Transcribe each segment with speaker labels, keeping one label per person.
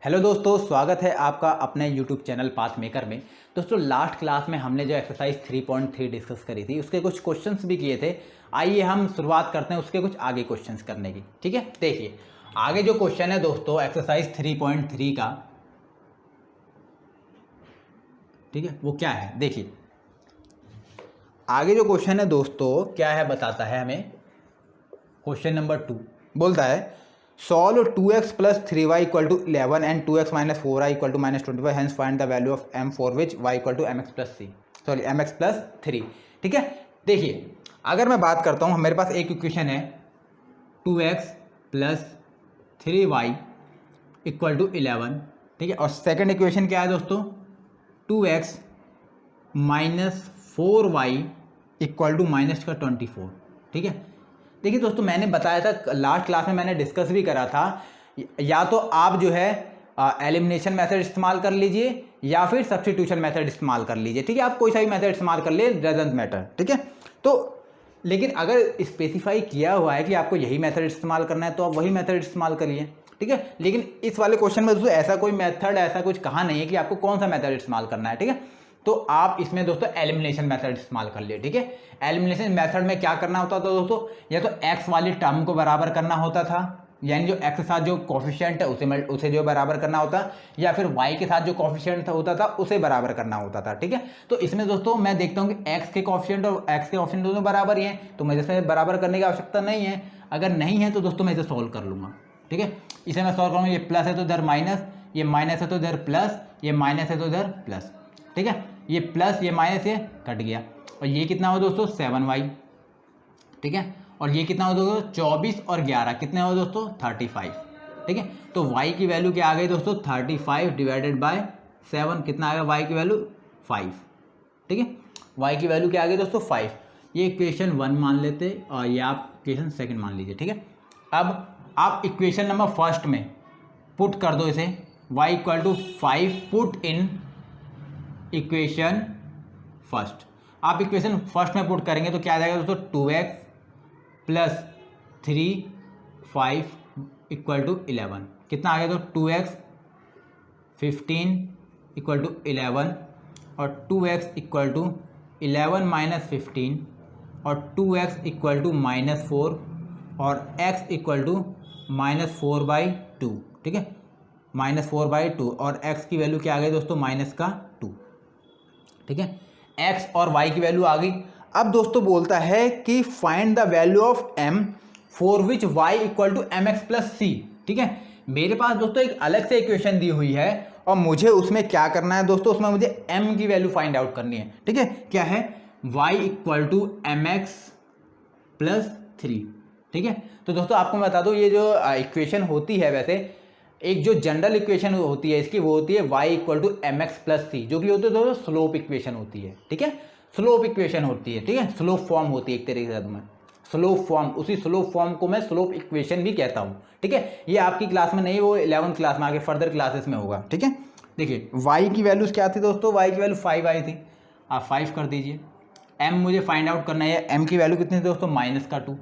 Speaker 1: Hello दोस्तों, स्वागत है आपका अपने यूट्यूब चैनल पाथ मेकर में। दोस्तों लास्ट क्लास में हमने जो एक्सरसाइज 3.3 डिस्कस करी थी उसके कुछ क्वेश्चंस भी किए थे। आइए हम शुरुआत करते हैं उसके कुछ आगे क्वेश्चंस करने की। ठीक है, देखिए आगे जो क्वेश्चन है दोस्तों एक्सरसाइज 3.3 का, ठीक है, वो क्या है देखिए। आगे जो क्वेश्चन है दोस्तों क्या है बताता है हमें। क्वेश्चन नंबर 2 बोलता है solve 2x plus 3y equal to 11 and 2x minus 4y equal to minus 25, hence find the value of m for which y equal to mx plus c sorry mx plus 3। ठीक है, देखिए अगर मैं बात करता हूँ, मेरे पास एक इक्वेशन है 2x plus 3y equal to 11। ठीक है, और सेकेंड इक्वेशन क्या है दोस्तों 2x minus 4y equal to minus का 24। ठीक है, देखिए दोस्तों मैंने बताया था लास्ट क्लास में, मैंने डिस्कस भी करा था, या तो आप जो है एलिमिनेशन मेथड इस्तेमाल कर लीजिए या फिर सब्स्टिट्यूशन मेथड इस्तेमाल कर लीजिए। ठीक है, आप कोई सा भी मेथड इस्तेमाल कर लिए, डजंट मैटर। ठीक है, तो लेकिन अगर स्पेसिफाई किया हुआ है कि आपको यही मेथड इस्तेमाल करना है तो आप वही मेथड इस्तेमाल करिए। ठीक है, लेकिन इस वाले क्वेश्चन में दोस्तों ऐसा कोई मेथड, ऐसा कुछ कहा नहीं है कि आपको कौन सा मेथड इस्तेमाल करना है। ठीक है, तो आप इसमें दोस्तों एलिमिनेशन मेथड इस्तेमाल कर लिए। ठीक है, एलिमिनेशन मेथड में क्या करना होता था दोस्तों, या तो एक्स वाली टर्म को बराबर करना होता था, यानी जो एक्स के साथ जो कोफिशिएंट है उसे जो बराबर करना होता, या फिर वाई के साथ जो कोफिशिएंट होता था उसे बराबर करना होता था। ठीक है, तो इसमें दोस्तों मैं देखता हूँ कि एक्स के कोफिशिएंट और एक्स के कोफिशिएंट दोनों बराबर ही हैं, तो मुझे इसमें बराबर करने की आवश्यकता नहीं है। अगर नहीं है तो दोस्तों मैं इसे सॉल्व कर लूँगा। ठीक है, इसे मैं सॉल्व करूँगा, ये प्लस है तो इधर माइनस, ये माइनस है तो इधर प्लस, ये माइनस है तो इधर प्लस। ठीक है, ये प्लस ये माइनस ये कट गया, और ये कितना हो दोस्तों 7y। ठीक है, और ये कितना हो दोस्तों 24 और 11 कितने हो दोस्तों 35। ठीक है, तो y की वैल्यू क्या आ गई दोस्तों 35 डिवाइडेड बाय 7, कितना आ गया y की वैल्यू 5। ठीक है, y की वैल्यू क्या आ गई दोस्तों 5। ये इक्वेशन 1 मान लेते और ये आप इक्वेशन सेकंड मान लीजिए। ठीक है, अब आप इक्वेशन नंबर फर्स्ट में पुट कर दो इसे, y equal to 5 put in equation first. आप इक्वेशन फर्स्ट में पुट करेंगे तो क्या आ जाएगा दोस्तों 2x प्लस 3 5 इक्वल टू 11, कितना आ गया तो 2x 15 इक्वल टू 11, और 2x इक्वल टू 11 माइनस 15, और 2x इक्वल टू माइनस 4, और x इक्वल टू माइनस 4/2। ठीक है, माइनस 4/2, और x की वैल्यू क्या आ गई दोस्तों माइनस का 2। ठीक है, x और y की वैल्यू आ गई। अब दोस्तों बोलता है कि find the value of m for which y equal to mx plus C. ठीक है, मेरे पास दोस्तों एक अलग से इक्वेशन दी हुई है और मुझे उसमें क्या करना है दोस्तों, उसमें मुझे m की वैल्यू फाइंड आउट करनी है। ठीक है, क्या है y equal to mx plus 3। ठीक है, तो दोस्तों आपको मैं बता दूं ये जो इक्वेशन होती है, वैसे एक जो जनरल इक्वेशन होती है इसकी, वो होती है y equal to M X plus C, जो कि होती है दोस्तों स्लोप इक्वेशन होती है। ठीक है, स्लोप इक्वेशन होती है। ठीक है, स्लोप फॉर्म होती है एक तरीके से, मैं स्लोप फॉर्म, उसी स्लोप फॉर्म को मैं स्लोप इक्वेशन भी कहता हूँ। ठीक है, ये आपकी क्लास में नहीं, वो 11th क्लास में आगे फर्दर क्लासेस में होगा। ठीक है, देखिए y की वैल्यूज क्या थी दोस्तों, y की वैल्यू 5 आई थी, आप 5 कर दीजिए। m मुझे फाइंड आउट करना है, m की वैल्यू कितनी थी दोस्तों माइनस का 2,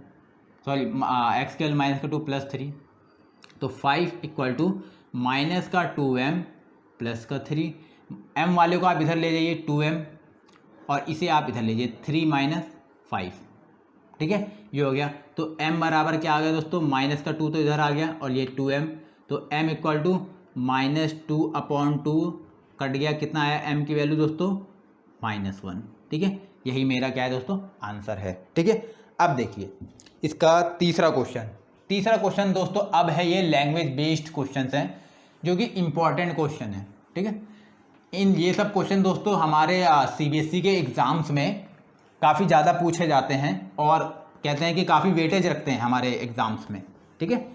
Speaker 1: सॉरी x की वैल्यू माइनस का 2 प्लस 3, तो 5 इक्वल टू माइनस का 2m प्लस का 3। m वाले को आप इधर ले जाइए 2m, और इसे आप इधर ले जाइए 3 माइनस 5। ठीक है, ये हो गया, तो m बराबर क्या आ गया दोस्तों माइनस का 2 तो इधर आ गया, और ये 2m, तो m equal to minus 2/2 cut गया, कितना आया m की वैल्यू दोस्तों -1। ठीक है, यही मेरा क्या है दोस्तों आंसर है। ठीक है, अब देखिए इसका तीसरा क्वेश्चन दोस्तों अब है, ये लैंग्वेज बेस्ड क्वेश्चंस हैं जो कि इम्पॉर्टेंट क्वेश्चन है। ठीक है, ये सब क्वेश्चन दोस्तों हमारे सीबीएसई के एग्ज़ाम्स में काफ़ी ज़्यादा पूछे जाते हैं, और कहते हैं कि काफ़ी वेटेज रखते हैं हमारे एग्ज़ाम्स में। ठीक है,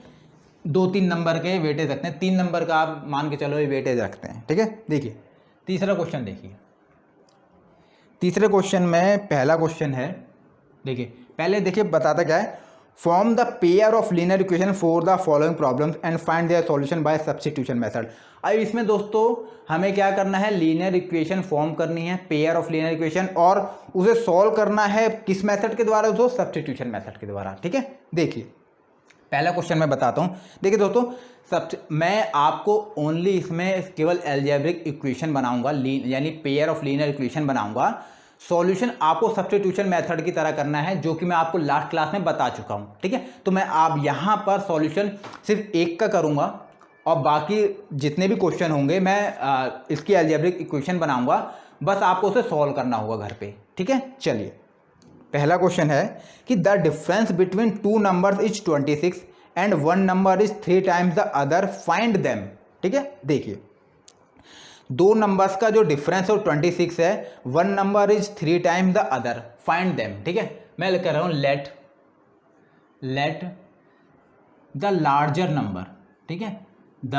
Speaker 1: 2-3 नंबर के वेटेज रखते हैं, 3 नंबर का आप मान के चलो ये वेटेज रखते हैं। ठीक है, देखिए तीसरा क्वेश्चन देखिए, तीसरे क्वेश्चन में पहला क्वेश्चन है, देखिए पहले देखिए बताता क्या है, form the pair of linear equation for the following problems and find their solution bye substitution method. अब इसमें दोस्तों हमें क्या करना है, लीनियर इक्वेशन फॉर्म करनी है, पेयर ऑफ लीनियर इक्वेशन, और उसे सॉल्व करना है किस मेथड के द्वारा दोस्तों, सब्स्टिट्यूशन मेथड के द्वारा। ठीक है, देखिए पहला क्वेश्चन मैं बताता हूँ। देखिए दोस्तों, मैं आपको ओनली इसमें केवल एल्जेब्रिक इक्वेशन बनाऊंगा, यानी पेयर ऑफ लीनियर इक्वेशन बनाऊंगा। सॉल्यूशन आपको सब्स्टिट्यूशन मेथड की तरह करना है, जो कि मैं आपको लास्ट क्लास में बता चुका हूँ, ठीक है। तो मैं आप यहाँ पर सॉल्यूशन सिर्फ एक का करूँगा और बाकी जितने भी क्वेश्चन होंगे मैं इसकी एल्जेब्रिक इक्वेशन बनाऊंगा, बस आपको उसे सॉल्व करना होगा घर पे, ठीक है। चलिए, पहला क्वेश्चन है कि the difference between two numbers is 26 and one number is 3 times the other, find them, ठीक है। देखिए, दो नंबर्स का जो डिफरेंस है वो 26 है, one number is 3 times the other, find them, ठीक है। मैं लिख रहा हूं लेट द लार्जर नंबर, ठीक है, the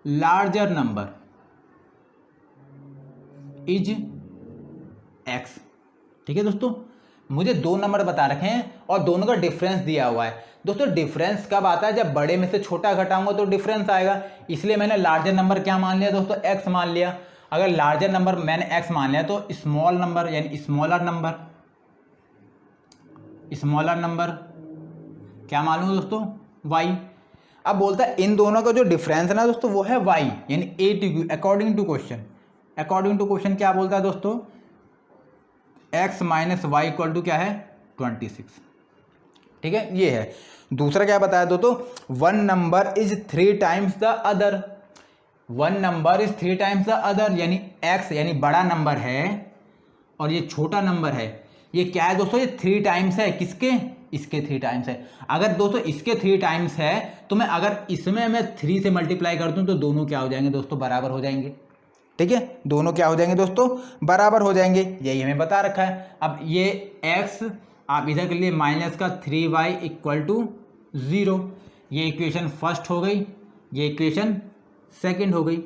Speaker 1: larger number is x, ठीक है दोस्तों। मुझे दो नंबर बता रखे हैं और दोनों का डिफरेंस दिया हुआ है। दोस्तों डिफरेंस कब आता है? जब बड़े में से छोटा घटाऊंगा तो डिफरेंस आएगा, इसलिए मैंने लार्जर नंबर क्या मान लिया दोस्तों? x मान लिया। अगर लार्जर नंबर मैंने x मान लिया तो स्मॉल नंबर यानी स्मॉलर नंबर क्या मालूम दोस्तों? y। अब बोलता है इन दोनों का जो डिफरेंस है ना दोस्तों वो है y, यानी a अकॉर्डिंग टू क्वेश्चन क्या बोलता है दोस्तों? x minus y equal to क्या है? 26, ठीक है, ये है। दूसरा क्या बताया दोस्तों? One number is 3 times the other, one number is 3 times the other, यानी x यानी बड़ा नंबर है और ये छोटा नंबर है। ये क्या है दोस्तों? ये 3 टाइम्स है, किसके? इसके 3 टाइम्स है। अगर दोस्तों इसके 3 टाइम्स है तो मैं अगर इसमें मैं 3 से मल्टीप्लाई कर दूं तो दोनों क्या हो जाएंगे दोस्तों? बराबर हो जाएंगे, ठीक है। दोनों क्या हो जाएंगे दोस्तों? बराबर हो जाएंगे, यही हमें बता रखा है। अब ये x आप इधर के लिए माइनस का 3y इक्वल टू 0, ये इक्वेशन फर्स्ट हो गई, ये इक्वेशन सेकंड हो गई,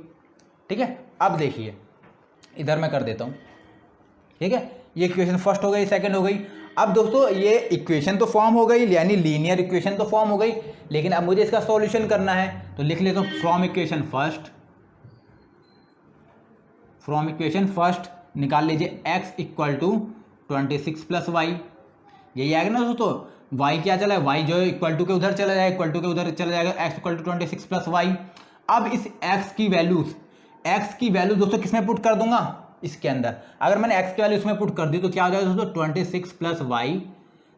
Speaker 1: ठीक है। अब देखिए इधर मैं कर देता हूँ, ठीक है, ये इक्वेशन फर्स्ट हो गई, सेकंड हो गई। अब दोस्तों ये इक्वेशन तो फॉर्म हो गई, यानी लीनियर इक्वेशन तो फॉर्म हो गई, लेकिन अब मुझे इसका सॉल्यूशन करना है। तो लिख लेता हूँ फ्रॉम इक्वेशन फर्स्ट निकाल लीजिए x equal to 26 plus y, यही आएगा ना दोस्तों। y क्या चला है? y जो है इक्वल टू के उधर चला जाएगा, इक्वल टू के उधर चला जाएगा, x equal to 26 plus y. अब इस x की वैल्यू दोस्तों किसमें पुट कर दूंगा? इसके अंदर। अगर मैंने x की वैल्यू इसमें पुट कर दी तो क्या हो जाएगा दोस्तों? 26 plus y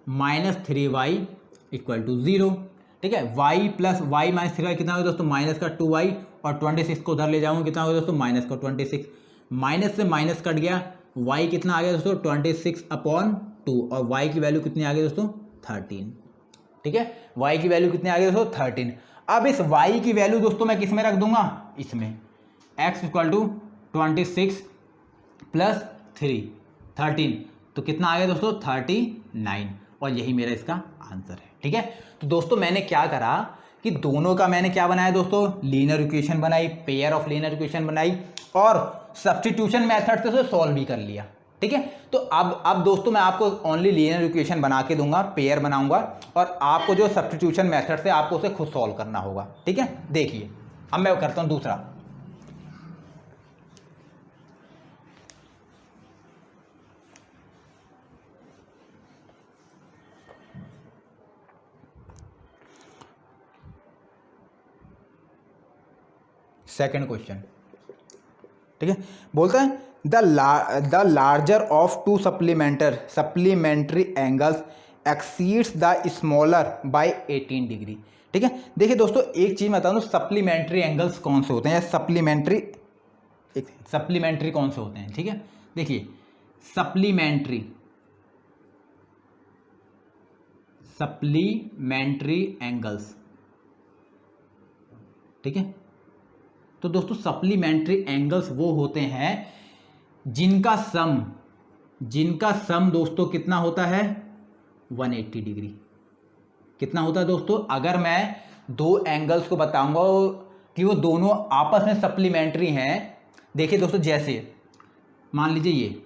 Speaker 1: minus 3y equal to 0, ठीक है। y plus y minus 3y कितना होगा दोस्तों? माइनस का 2y, और 26 को उधर ले जाऊंगा, कितना होगा दोस्तों? माइनस का 26, माइनस से माइनस कट गया, y कितना आ गया दोस्तों? 26/2, और y की वैल्यू कितनी आ गई दोस्तों? 13, ठीक है। y की वैल्यू कितनी आ गई दोस्तों? 13। अब इस y की वैल्यू दोस्तों मैं किस में रख दूंगा? इसमें x इक्वल टू 26 प्लस 13, तो कितना आ गया दोस्तों? 39, और यही मेरा इसका आंसर है, ठीक है। तो दोस्तों मैंने क्या करा कि दोनों का मैंने क्या बनाया दोस्तों? लीनियर इक्वेशन बनाई, पेयर ऑफ लीनियर इक्वेशन बनाई, और सब्स्टिट्यूशन मेथड से उसे सॉल्व भी कर लिया, ठीक है। तो अब दोस्तों मैं आपको ओनली लीनियर इक्वेशन बना के दूंगा, पेयर बनाऊंगा, और आपको जो सब्स्टिट्यूशन मेथड से आपको उसे खुद सॉल्व करना होगा, ठीक है। देखिए अब मैं करता हूं दूसरा। सेकंड क्वेश्चन, ठीक है, बोलता है the larger of two supplementary angles exceeds the smaller by 18 degree, ठीक है। देखिए दोस्तों एक चीज बता दूं, सप्लीमेंट्री एंगल्स कौन से होते हैं, या सप्लीमेंट्री कौन से होते हैं, ठीक है। देखिए सप्लीमेंट्री एंगल्स, ठीक है। तो दोस्तों सप्लीमेंट्री एंगल्स वो होते हैं जिनका सम दोस्तों कितना होता है? 180 डिग्री। कितना होता है दोस्तों? अगर मैं दो एंगल्स को बताऊंगा कि वो दोनों आपस में सप्लीमेंट्री हैं, देखिए दोस्तों जैसे मान लीजिए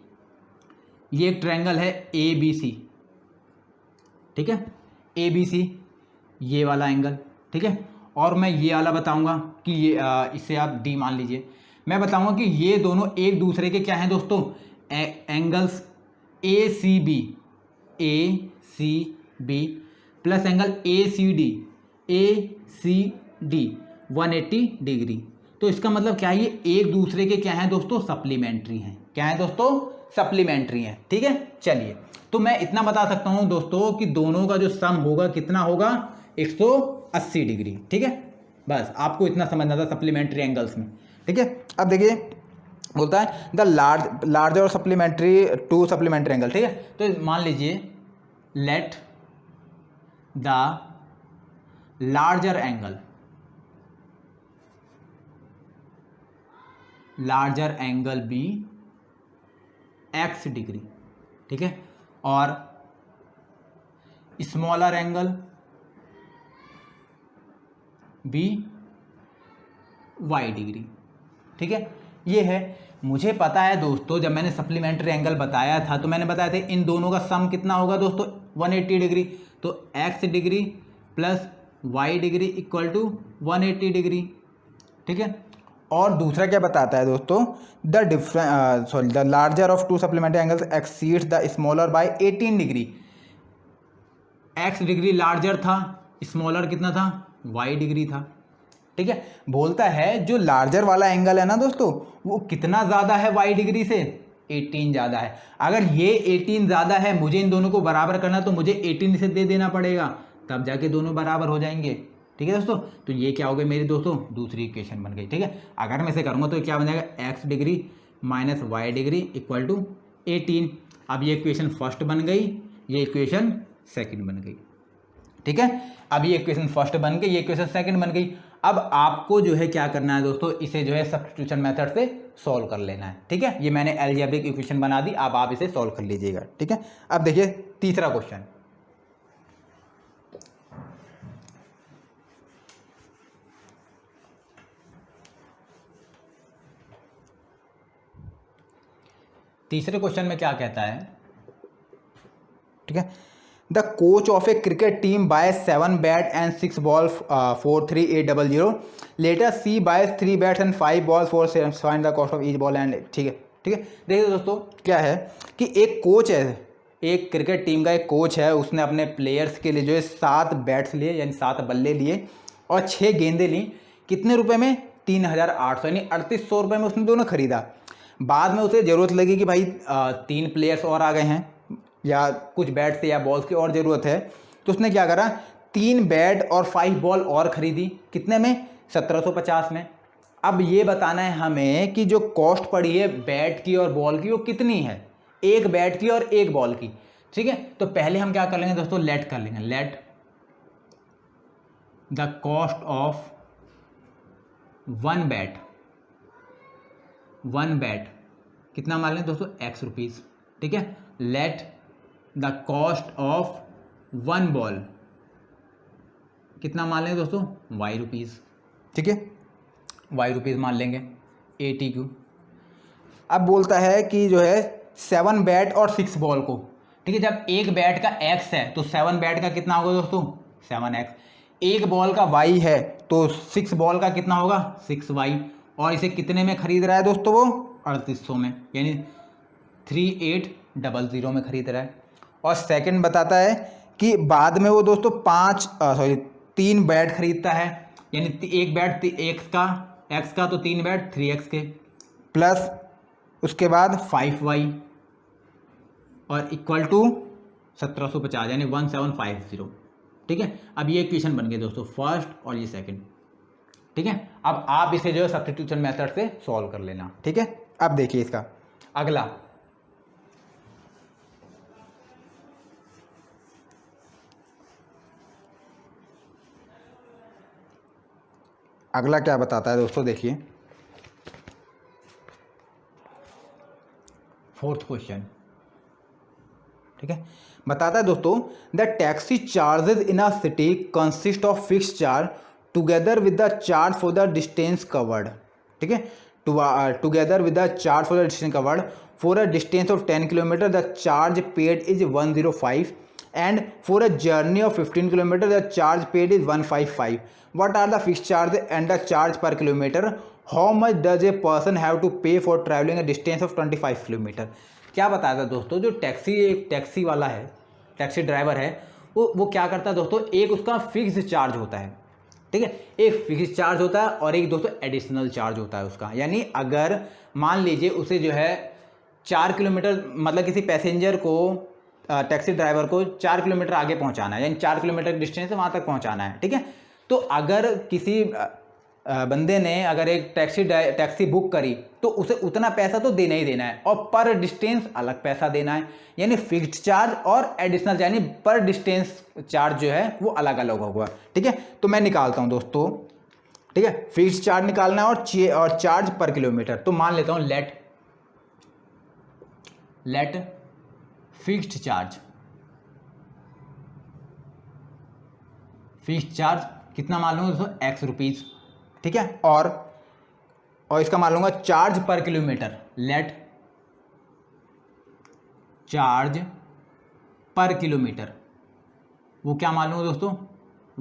Speaker 1: ये एक ट्रायंगल है ABC, ठीक है, ABC ये वाला एंगल, ठीक है, और मैं ये वाला बताऊंगा कि ये इसे आप D मान लीजिए। मैं बताऊंगा कि ये दोनों एक दूसरे के क्या हैं दोस्तों? Angles ACB। Plus angle ACD 180 degree. तो इसका मतलब क्या है, ये एक दूसरे के क्या है दोस्तों, सप्लीमेंट्री हैं। क्या है दोस्तों, सप्लीमेंट्री हैं। ठीक है, चलिए तो मैं इतना बता सकता हूं दोस्तों कि दोनों का जो सम होगा कितना होगा, 180 डिग्री। ठीक है, बस आपको इतना समझना था सप्लीमेंट्री एंगल्स में। ठीक है, अब देखिए बोलता है द लार्जर और सप्लीमेंट्री टू सप्लीमेंट्री एंगल। ठीक है, तो मान लीजिए let the larger angle be x degree. ठीक है, और smaller angle be y degree. ठीक है, ये है। मुझे पता है दोस्तों, जब मैंने सप्लीमेंट्री एंगल बताया था तो मैंने बताया था इन दोनों का सम कितना होगा दोस्तों, 180 डिग्री। तो x degree plus y degree equal to 180 degree. ठीक है, और दूसरा क्या बताता है दोस्तों, the larger of two supplementary angles exceeds the smaller by 18 degree. x degree larger था, स्मॉलर कितना था, y डिग्री था। ठीक है, बोलता है जो लार्जर वाला एंगल है ना दोस्तों, वो कितना ज़्यादा है y डिग्री से, 18 ज़्यादा है। अगर ये 18 ज़्यादा है, मुझे इन दोनों को बराबर करना, तो मुझे 18 से दे देना पड़ेगा, तब जाके दोनों बराबर हो जाएंगे। ठीक है दोस्तों, तो ये क्या हो गई मेरी दोस्तों, दूसरी इक्वेशन बन गई। ठीक है, अगर मैं इसे करूँगा तो क्या बन जाएगा, x degree minus y degree equal to 18। अब ये इक्वेशन फर्स्ट बन गई, ये इक्वेशन सेकंड बन गई। ठीक है, अब ये इक्वेशन फर्स्ट बन गई, ये इक्वेशन सेकंड बन गई। अब आपको जो है क्या करना है दोस्तों, इसे जो है सब्स्टिट्यूशन मेथड से सॉल्व कर लेना है। ठीक है, ये मैंने अलजेब्रिक इक्वेशन बना दी, अब आप इसे सॉल्व कर लीजिएगा। ठीक है, अब देखिए तीसरा क्वेश्चन। तीसरे क्वेश्चन में क्या कहता है, ठीक है, the coach of a cricket team buy 7 bat and 6 ball 43800 later she buy 3 bats and 5 ball 4 find the cost of each ball and. ठीक है, ठीक है, देखिए दोस्तों क्या है कि एक कोच है, एक क्रिकेट टीम का एक कोच है, उसने अपने प्लेयर्स के लिए जो है 7 बैट्स लिए, यानी 7 बल्ले लिए और 6 गेंदें ली। कितने रुपए में, 3800, यानी 3800 रुपये में उसने दोनों खरीदा। बाद में उसे ज़रूरत लगी कि भाई 3 प्लेयर्स और आ गए हैं, या कुछ बैट से या बॉल्स की और ज़रूरत है, तो उसने क्या करा, 3 बैट और 5 बॉल और ख़रीदी। कितने में, 1750 में। अब ये बताना है हमें कि जो कॉस्ट पड़ी है बैट की और बॉल की वो कितनी है, एक बैट की और एक बॉल की। ठीक है, तो पहले हम क्या कर लेंगे दोस्तों, लेट कर लेंगे, let the cost of one bat कितना मान लें दोस्तों, x रुपीज़। ठीक है, let the cost of one ball कितना मान लेंगे दोस्तों, y रुपीज़। ठीक है, y रुपीज़ मान लेंगे, ATQ। अब बोलता है कि जो है 7 बैट और 6 बॉल को, ठीक है, जब एक बैट का x है तो 7 बैट का कितना होगा दोस्तों, 7x। एक बॉल का y है तो 6 बॉल का कितना होगा, 6y। और इसे कितने में खरीद रहा है दोस्तों, वो 3800 में, यानी 3800 में खरीद रहा है। और सेकंड बताता है कि बाद में वो दोस्तों 3 बैट खरीदता है, यानी एक बैट x का तो 3 बैट 3x के, प्लस उसके बाद 5y और इक्वल टू 1750, यानी 1750। ठीक है, अब ये इक्वेशन बन गई दोस्तों फर्स्ट और ये सेकंड। ठीक है, अब आप इसे जो है सब्स्टिट्यूशन मेथड से सॉल्व कर लेना। ठीक है, अब देखिए इसका अगला क्या बताता है दोस्तों, देखिए फोर्थ क्वेश्चन। ठीक है, बताता है दोस्तों the taxi charges in a city consist of fixed charge together with the charge for the distance covered. ठीक है, together with the charge for the distance covered for a distance of 10 kilometre the charge paid is 105 and for a journey of 15 kilometre the charge paid is 155। What are the fixed charge and the charge per kilometer? How much does a person have to pay for traveling a distance of 25 kilometre? क्या बताया था दोस्तों, जो एक taxi वाला है, taxi driver है, वो क्या करता है दोस्तों, एक उसका फिक्स चार्ज होता है, ठीक है, एक फिक्स चार्ज होता है और एक दोस्तों एडिशनल चार्ज होता है उसका। यानी अगर मान लीजिए उसे जो है 4 किलोमीटर, मतलब किसी पैसेंजर को, टैक्सी ड्राइवर को 4 किलोमीटर आगे पहुंचाना है, यानी 4 किलोमीटर डिस्टेंस है वहाँ तक पहुंचाना है, ठीक है। तो अगर किसी बंदे ने अगर एक टैक्सी बुक करी तो उसे उतना पैसा तो देना ही देना है, और पर डिस्टेंस अलग पैसा देना है, यानी फिक्स्ड चार्ज और एडिशनल, यानी पर डिस्टेंस चार्ज जो है वो अलग अलग होगा, ठीक है। तो मैं निकालता हूँ दोस्तों, ठीक है, फिक्स्ड चार्ज निकालना है और चार्ज पर किलोमीटर। तो मान लेता हूँ लेट फिक्स्ड चार्ज कितना मान लूँगा दोस्तों, x रुपीज़, ठीक है, और इसका मान लूँगा चार्ज पर किलोमीटर, लेट चार्ज पर किलोमीटर, वो क्या मान लूँगा दोस्तों,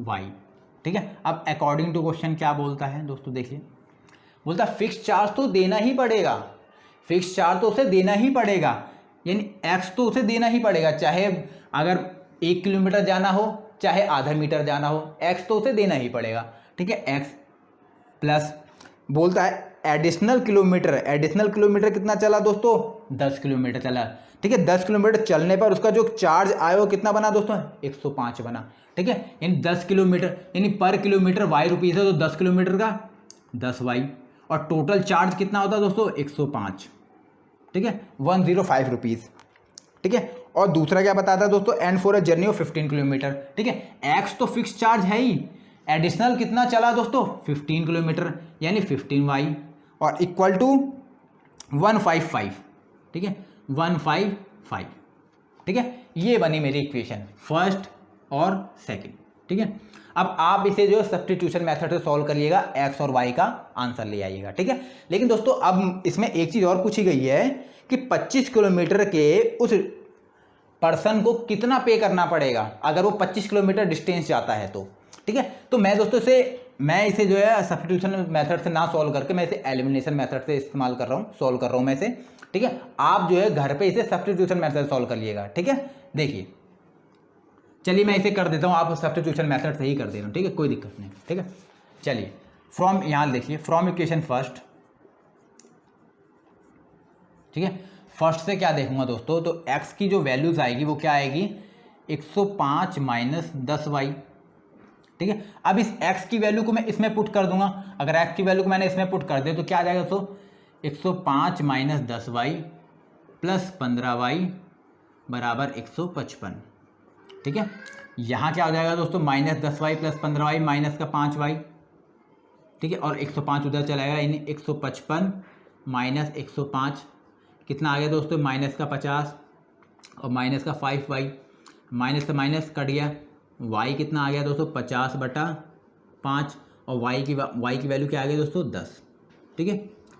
Speaker 1: y, ठीक है। अब अकॉर्डिंग टू क्वेश्चन क्या बोलता है दोस्तों, देखिए, बोलता है फिक्स चार्ज तो देना ही पड़ेगा, फिक्स चार्ज तो उसे देना ही पड़ेगा, यानी x तो उसे देना ही पड़ेगा, चाहे अगर 1 किलोमीटर जाना हो चाहे आधा मीटर जाना हो, x तो उसे देना ही पड़ेगा, ठीक है। x प्लस बोलता है एडिशनल किलोमीटर कितना चला दोस्तों, 10 किलोमीटर चला, ठीक है। 10 किलोमीटर चलने पर उसका जो चार्ज आया वो कितना बना दोस्तों, 105 बना, ठीक है। यानी 10 किलोमीटर, यानी पर किलोमीटर y रुपीज़ है, तो 10 किलोमीटर का 10y, और टोटल चार्ज कितना होता है दोस्तों, 105, ठीक है, 105 रुपीज़, ठीक है। और दूसरा क्या बताता है दोस्तों, and for a journey of 15 kilometre, ठीक है। एक्स तो फिक्स चार्ज है ही, एडिशनल कितना चला दोस्तों, 15 किलोमीटर, यानी 15y, और इक्वल टू 155, ठीक है, 155, ठीक है। ये बनी मेरी इक्वेशन फर्स्ट और सेकंड, ठीक है। अब आप इसे जो सब्स्टिट्यूशन मेथड से सॉल्व करिएगा, एक्स और वाई का आंसर ले आइएगा, ठीक है। लेकिन दोस्तों अब इसमें एक चीज़ और पूछी गई है कि 25 किलोमीटर के उस पर्सन को कितना पे करना पड़ेगा अगर वो 25 किलोमीटर डिस्टेंस जाता है तो, ठीक है। तो मैं दोस्तों मैं इसे जो है सब्स्टिट्यूशन मेथड से ना सॉल्व करके मैं इसे एलिमिनेशन मेथड से इस्तेमाल कर रहा हूँ, सॉल्व कर रहा हूँ मैं इसे, ठीक है। आप जो है घर पे इसे सब्स्टिट्यूशन मेथड से सॉल्व कर लिएगा, ठीक है। देखिए, चलिए मैं इसे कर देता हूँ, आप सब्स्टिट्यूशन मेथड से ही कर देना, ठीक है, कोई दिक्कत नहीं, ठीक है। चलिए फ्रॉम, यहाँ देखिए, फ्रॉम इक्वेशन फर्स्ट, ठीक है। फर्स्ट से क्या देखूंगा दोस्तों, तो x की जो वैल्यूज आएगी वो क्या आएगी, 105 माइनस 10y, ठीक है। अब इस x की वैल्यू को मैं इसमें पुट कर दूंगा, अगर x की वैल्यू को मैंने इसमें पुट कर दिया तो क्या आ जाएगा दोस्तों, 105 माइनस 10y प्लस 15y बराबर 155, ठीक है। यहाँ क्या हो जाएगा दोस्तों, minus 10y plus 15y minus का 5y, ठीक है, और 105 उधर चलाएगा, यानी 155 माइनस 105 कितना आ गया दोस्तों, माइनस का 50 और माइनस का 5y, माइनस से माइनस कट गया, y कितना आ गया दोस्तों, 50/5, और y की वैल्यू क्या आ गई दोस्तों, 10, ठीक है,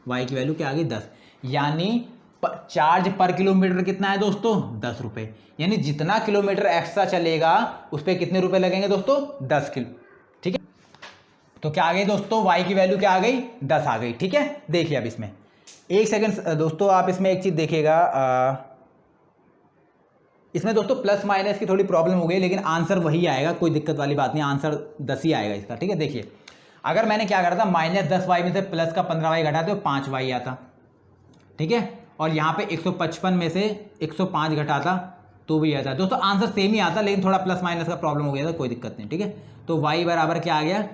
Speaker 1: y की वैल्यू क्या आ गई, 10, यानी चार्ज पर किलोमीटर कितना है दोस्तों, 10 रुपये, यानी जितना किलोमीटर एक्स्ट्रा चलेगा उस पर कितने रुपए लगेंगे दोस्तों, 10 किलो, ठीक है। तो क्या आ गई दोस्तों, y की वैल्यू क्या आ गई, 10 आ गई, ठीक है। देखिए अब इसमें एक सेकंड दोस्तों, आप इसमें एक चीज़ देखिएगा, इसमें दोस्तों प्लस माइनस की थोड़ी प्रॉब्लम हो गई, लेकिन आंसर वही आएगा, कोई दिक्कत वाली बात नहीं, आंसर 10 ही आएगा इसका, ठीक है। देखिए अगर मैंने क्या करा था, माइनस 10y में से प्लस का 15y घटा तो 5y आता, ठीक है, और यहाँ पे 155 में से 105 घटाता तो भी आता दोस्तों, आंसर सेम ही आता, लेकिन थोड़ा प्लस माइनस का प्रॉब्लम हो गया था, कोई दिक्कत नहीं, ठीक है। तो y बराबर क्या आ गया,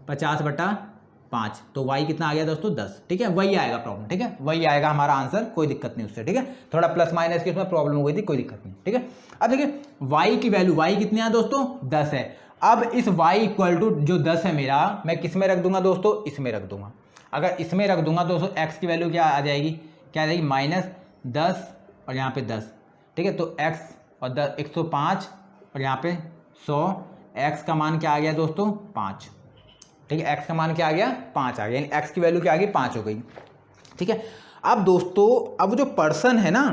Speaker 1: 50/5, तो y कितना आ गया दोस्तों, 10, ठीक है, वही आएगा प्रॉब्लम, ठीक है, वही आएगा हमारा आंसर, कोई दिक्कत नहीं उससे, ठीक है। थोड़ा प्लस माइनस की उसमें प्रॉब्लम हो गई थी, कोई दिक्कत नहीं, ठीक है। अब देखिए y की वैल्यू, y कितनी है दोस्तों, 10 है। अब इस y इक्वल टू जो 10 है मेरा, मैं किस में रख दूंगा दोस्तों, इसमें रख दूंगा। अगर इसमें रख दूंगा दोस्तों, x की वैल्यू क्या आ जाएगी, क्या आ जाएगी, -10 और यहाँ पे 10, ठीक है। तो x और 105 और यहाँ पे 100, x का मान क्या आ गया दोस्तों, 5, ठीक है, x का मान क्या आ गया, 5 आ गया, यानी x की वैल्यू क्या आ गई, 5 हो गई, ठीक है। अब दोस्तों, अब जो पर्सन है ना,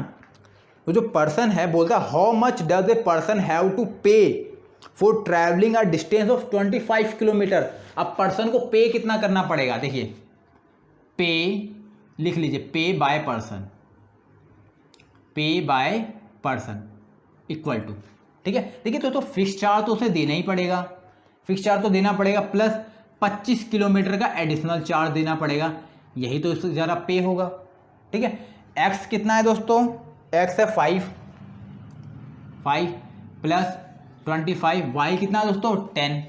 Speaker 1: वो जो पर्सन है बोलता है how much does a person have to pay for travelling a distance of 25 kilometre. अब पर्सन को पे कितना करना पड़ेगा, देखिए पे लिख लीजिए, पे बाय पर्सन इक्वल टू ठीक है। देखिए दोस्तों फिक्स चार्ज तो उसे देना ही पड़ेगा, फिक्स चार्ज तो देना पड़ेगा, प्लस 25 किलोमीटर का एडिशनल चार्ज देना पड़ेगा, यही तो इससे ज़रा पे होगा। ठीक है। एक्स कितना है दोस्तों, एक्स है 5 प्लस 25, वाई कितना है दोस्तों 10।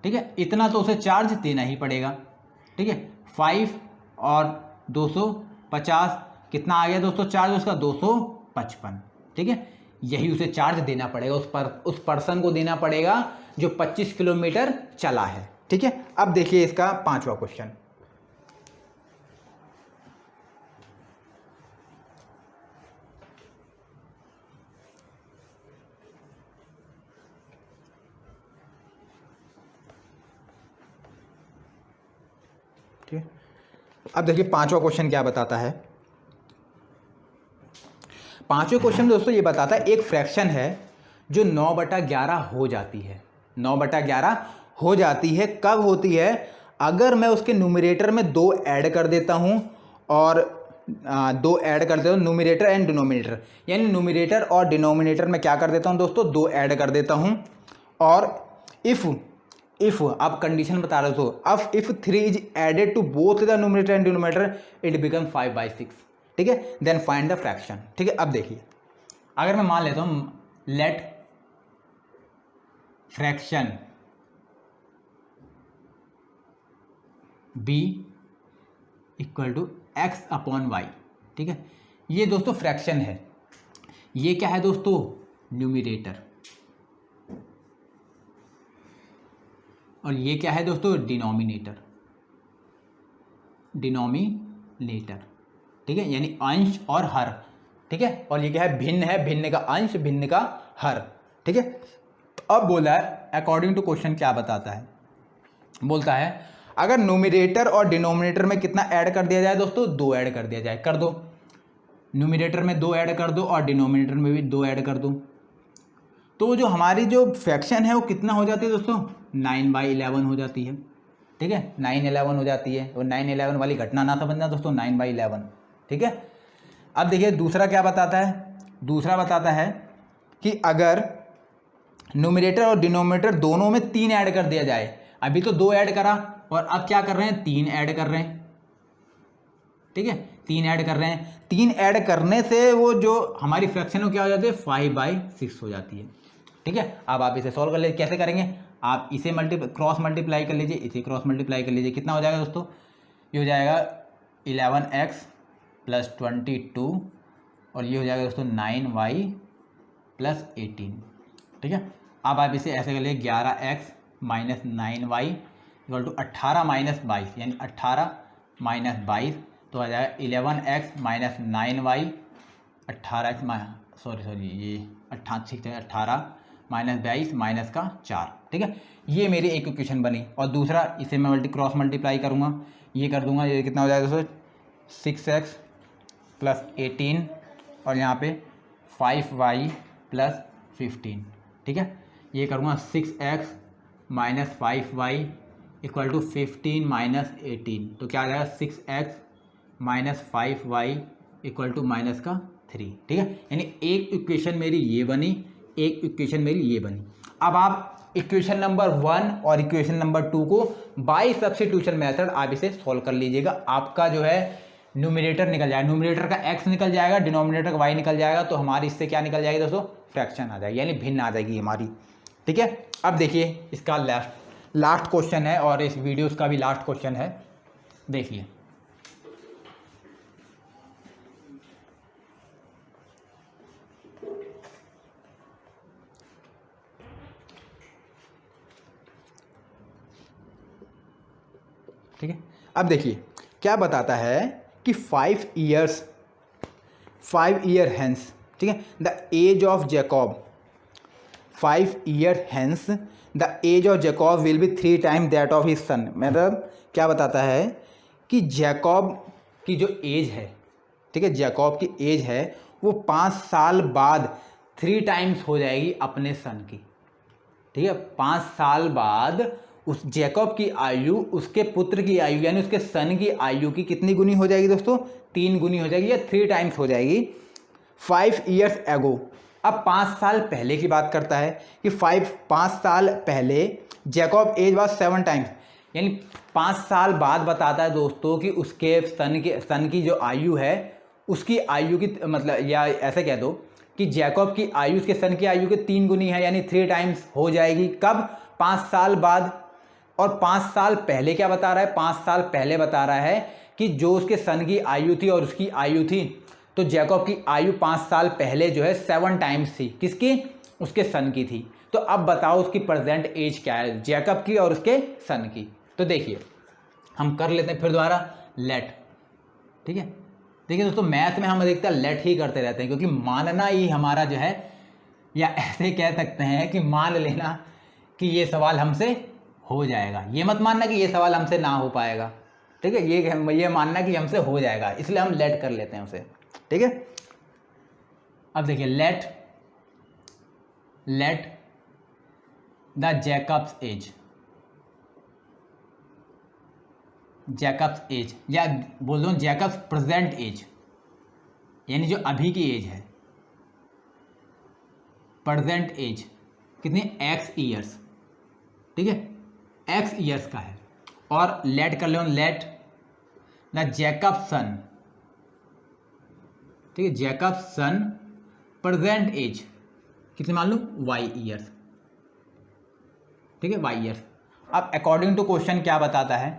Speaker 1: ठीक है, इतना तो उसे चार्ज देना ही पड़ेगा। ठीक है, 5 और 250 कितना आ गया दोस्तों चार्ज उसका 255। ठीक है, यही उसे चार्ज देना पड़ेगा, उस पर्सन को देना पड़ेगा जो 25 किलोमीटर चला है। ठीक है, अब देखिए इसका 5वां क्वेश्चन। ठीक है, अब देखिए 5वां क्वेश्चन क्या बताता है। 5वें क्वेश्चन में दोस्तों ये बताता है एक फ्रैक्शन है जो 9/11 हो जाती है। 9/11 हो जाती है, कब होती है, अगर मैं उसके न्यूमरेटर में 2 ऐड कर देता हूं और 2 ऐड कर देता हूं, न्यूमरेटर एंड डिनोमिनेटर, यानी न्यूमरेटर और डिनोमिनेटर में क्या कर देता हूं दोस्तों 2 ऐड कर देता हूं, और इफ आप कंडीशन बता रहे हो, अब if 3 is added to both the numerator and denominator it become 5/6। ठीक है, देन फाइंड द फ्रैक्शन। ठीक है, अब देखिए अगर मैं मान लेता हूं let fraction be equal to x upon y. ठीक है, ये दोस्तों फ्रैक्शन है, ये क्या है दोस्तों न्यूमरेटर, और ये क्या है दोस्तों डिनोमिनेटर। ठीक है, यानी अंश और हर। ठीक है, और ये क्या है भिन्न का अंश भिन्न का हर। ठीक है, अब बोला है अकॉर्डिंग टू क्वेश्चन क्या बताता है, बोलता है अगर न्यूमरेटर और डिनोमिनेटर में कितना ऐड कर दिया जाए दोस्तों 2 ऐड कर दिया जाए, कर दो, न्यूमरेटर में 2 ऐड कर दो और डिनोमिनेटर में भी 2 ऐड कर दो, तो जो हमारी जो फ्रैक्शन है वो कितना हो जाती है दोस्तों 9/11 हो जाती है। ठीक है, 9/11 हो जाती है, और 9/11 वाली घटना ना समझना दोस्तों 9/11। ठीक है, अब देखिए दूसरा क्या बताता है, दूसरा बताता है कि अगर न्यूमरेटर और डिनोमिनेटर दोनों में 3 ऐड कर दिया जाए, अभी तो 2 ऐड करा और अब क्या कर रहे हैं 3 ऐड कर रहे हैं। ठीक है, 3 ऐड कर रहे हैं, 3 ऐड करने से वो जो हमारी फ्रैक्शन क्या हो जाती है 5/6 हो जाती है। ठीक है, अब आप इसे सॉल्व कर लीजिए, कैसे करेंगे, आप इसे क्रॉस मल्टीप्लाई कर लीजिए, इसे क्रॉस मल्टीप्लाई कर लीजिए, कितना हो जाएगा दोस्तों, ये हो जाएगा 11x + 22 और ये हो जाएगा दोस्तों 9y + 18। ठीक है, अब आप इसे ऐसे कर लीजिए 11x - 9y = 18 - 22, यानी 18 - 22 तो आ जाएगा 11x - 9y 18 ये 18 - 22 - का 4। ठीक है, ये मेरी एक इक्वेशन बनी, और दूसरा इसे मैं क्रॉस मल्टीप्लाई करूँगा, ये कर दूंगा, ये कितना हो जाएगा दोस्तों 6x + 18 और यहाँ पे 5y + 15। ठीक है, ये करूँगा 6x - 5y = 15 - 18, तो क्या आ जाएगा 6x - 5y = का 3। ठीक है, यानी एक इक्वेशन मेरी ये बनी, एक इक्वेशन मेरी ये बनी। अब आप इक्वेशन नंबर 1 और इक्वेशन नंबर 2 को बाय सब्स्टिट्यूशन मेथड आप इसे सॉल्व कर लीजिएगा, आपका जो है न्यूमरेटर निकल जाएगा, न्यूमरेटर का x निकल जाएगा, डिनोमिनेटर का y निकल जाएगा, तो हमारी इससे क्या निकल जाएगी दोस्तों फ्रैक्शन आ जाएगी, यानी भिन्न आ जाएगी हमारी। ठीक है, अब देखिए इसका लास्ट क्वेश्चन है और इस वीडियो का भी लास्ट क्वेश्चन है, देखिए। ठीक है, अब देखिए क्या बताता है कि 5 ईयर हेंस, ठीक है, the age of Jacob 5 year hence the age of Jacob will be 3 time that of his son. मतलब क्या बताता है कि जैकब की जो एज है, ठीक है, जैकब की एज है वो 5 साल बाद 3 टाइम्स हो जाएगी अपने सन की। ठीक है, 5 साल बाद उस जैकब की आयु उसके पुत्र की आयु यानी उसके सन की आयु की कितनी गुनी हो जाएगी दोस्तों 3 गुनी हो जाएगी या 3 टाइम्स हो जाएगी। 5 ईयर्स एगो अब 5 साल पहले की बात करता है कि 5 साल पहले जैकब एज वाज 7 टाइम्स, यानी 5 साल बाद बताता है दोस्तों कि उसके सन की जो आयु है उसकी आयु की मतलब, या ऐसे कह दो कि जैकब की आयु उसके सन की आयु के 3 गुनी है, यानी 3 टाइम्स हो जाएगी। कब? 5 साल बाद। और 5 साल पहले क्या बता रहा है? 5 साल पहले बता रहा है कि जो उसके सन की आयु थी और उसकी आयु थी, तो जैकब की आयु 5 साल पहले जो है 7 टाइम्स थी। किसकी? उसके सन की थी। तो अब बताओ उसकी प्रेजेंट एज क्या है, जैकब की और उसके सन की। तो देखिए हम कर लेते हैं फिर दोबारा लेट। ठीक है, देखिए दोस्तों मैथ में हम अधिकतर लेट ही करते रहते हैं, क्योंकि मानना ही हमारा जो है, या ऐसे कह सकते हैं कि मान लेना कि ये सवाल हमसे हो जाएगा। ये मत मानना कि ये सवाल हमसे ना हो पाएगा। ठीक है, ये मानना कि हमसे हो जाएगा, इसलिए हम लेट कर लेते हैं उसे। ठीक है, अब देखिए let the Jacob's age, Jacob's age, या बोल दो जैकब्स प्रेजेंट एज, यानी जो अभी की एज है, प्रेजेंट एज कितनी? x years. ठीक है, x ईयर्स का है। और लेट कर लो, लेट द जैकब सन, ठीक है, जैकब सन प्रेजेंट एज कितनी मान लो? y years. ठीक है, y ईयर्स। अब अकॉर्डिंग टू क्वेश्चन क्या बताता है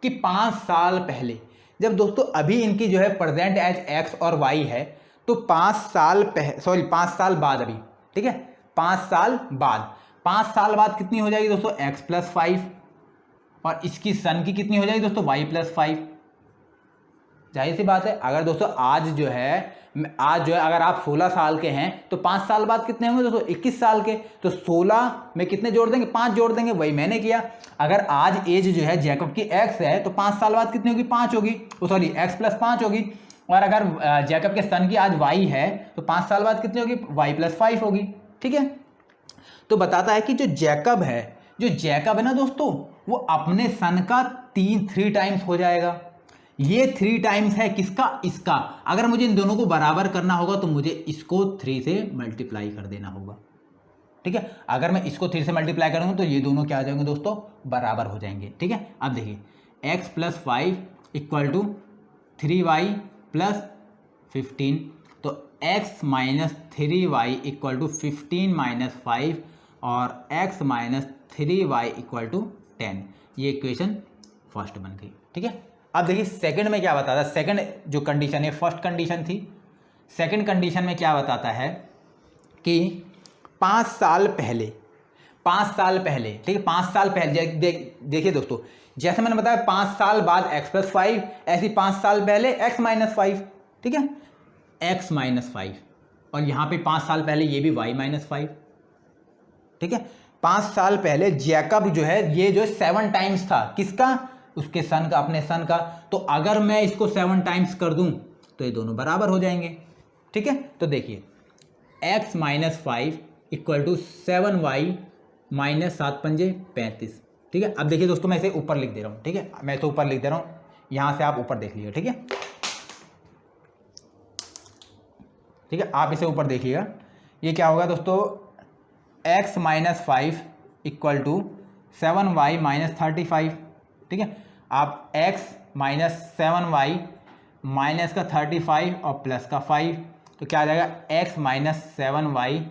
Speaker 1: कि 5 साल पहले, जब दोस्तों अभी इनकी जो है प्रेजेंट एज x और y है, तो 5 साल बाद अभी, ठीक है, 5 साल बाद कितनी हो जाएगी दोस्तों? x + 5, और इसकी सन की कितनी हो जाएगी दोस्तों? y + 5। जाहिर सी बात है, अगर दोस्तों आज जो है अगर आप 16 साल के हैं तो 5 साल बाद कितने होंगे दोस्तों? 21 साल के। तो 16 में कितने जोड़ देंगे? 5 जोड़ देंगे, वही मैंने किया। अगर आज एज जो है जैकब की x है, तो 5 साल बाद कितनी होगी? 5 होगी, सॉरी x + 5 होगी। और अगर जैकब के सन की आज y है, तो 5 साल बाद कितनी होगी? y + 5 होगी। ठीक है, तो बताता है कि जो जैकब है ना दोस्तों, वो अपने सन का 3 टाइम्स हो जाएगा। ये 3 टाइम्स है किसका? इसका। अगर मुझे इन दोनों को बराबर करना होगा तो मुझे इसको 3 से मल्टीप्लाई कर देना होगा। ठीक है, अगर मैं इसको 3 से मल्टीप्लाई करूंगा तो ये दोनों क्या हो जाएंगे दोस्तों? बराबर हो जाएंगे। ठीक है, अब देखिए x + 5 = 3y + 15, तो x - 3y = 15 - 5, और x - 3y = 10। ये इक्वेशन फर्स्ट बन गई। ठीक है, अब देखिए सेकंड में क्या बताता है। सेकंड जो कंडीशन है, फर्स्ट कंडीशन थी, सेकंड कंडीशन में क्या बताता है कि 5 साल पहले, ठीक है, 5 साल पहले देखिए दोस्तों, जैसे मैंने बताया 5 साल बाद x + 5, ऐसी 5 साल पहले x - 5। ठीक है, x - 5, और यहाँ पे 5 साल पहले ये भी y - 5। ठीक है, 5 साल पहले जैकब जो है, ये जो 7 टाइम्स था, किसका? उसके सन का, अपने सन का। तो अगर मैं इसको 7 टाइम्स कर दूं तो ये दोनों बराबर हो जाएंगे। ठीक है, तो देखिए x - 5 = 7y - 7 × 5 = 35। ठीक है, अब देखिए दोस्तों मैं इसे ऊपर लिख दे रहा हूँ। ठीक है, मैं इसे ऊपर लिख दे रहा हूँ, यहाँ से आप ऊपर देख लीजिए। ठीक है, ठीक है, आप इसे ऊपर देखिएगा। ये क्या होगा दोस्तों? x - 5 = 7y - 35। ठीक है, आप x - 7y माइनस का 35 और प्लस का 5, तो क्या आ जाएगा? x - 7y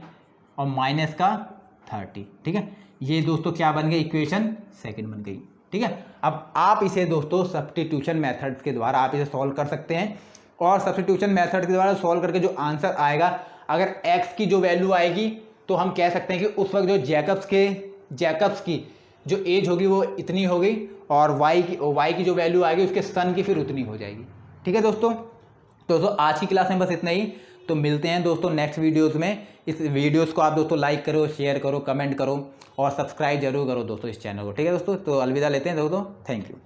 Speaker 1: और माइनस का 30। ठीक है, ये दोस्तों क्या बन गई? इक्वेशन सेकंड बन गई। ठीक है, अब आप इसे दोस्तों सब्स्टिट्यूशन मेथड के द्वारा आप इसे सॉल्व कर सकते हैं, और सब्स्टिट्यूशन मेथड के द्वारा सॉल्व करके जो आंसर आएगा, अगर x की जो वैल्यू आएगी तो हम कह सकते हैं कि उस वक्त जो जैकब्स की जो एज होगी वो इतनी होगी, और y की जो वैल्यू आएगी उसके सन की फिर उतनी हो जाएगी। ठीक है दोस्तों आज की क्लास में बस इतना ही। तो मिलते हैं दोस्तों नेक्स्ट वीडियोज़ में। इस वीडियोज़ को आप दोस्तों लाइक करो, शेयर करो, कमेंट करो, और सब्सक्राइब जरूर करो दोस्तों इस चैनल को। ठीक है दोस्तों, तो अलविदा लेते हैं दोस्तों, थैंक यू।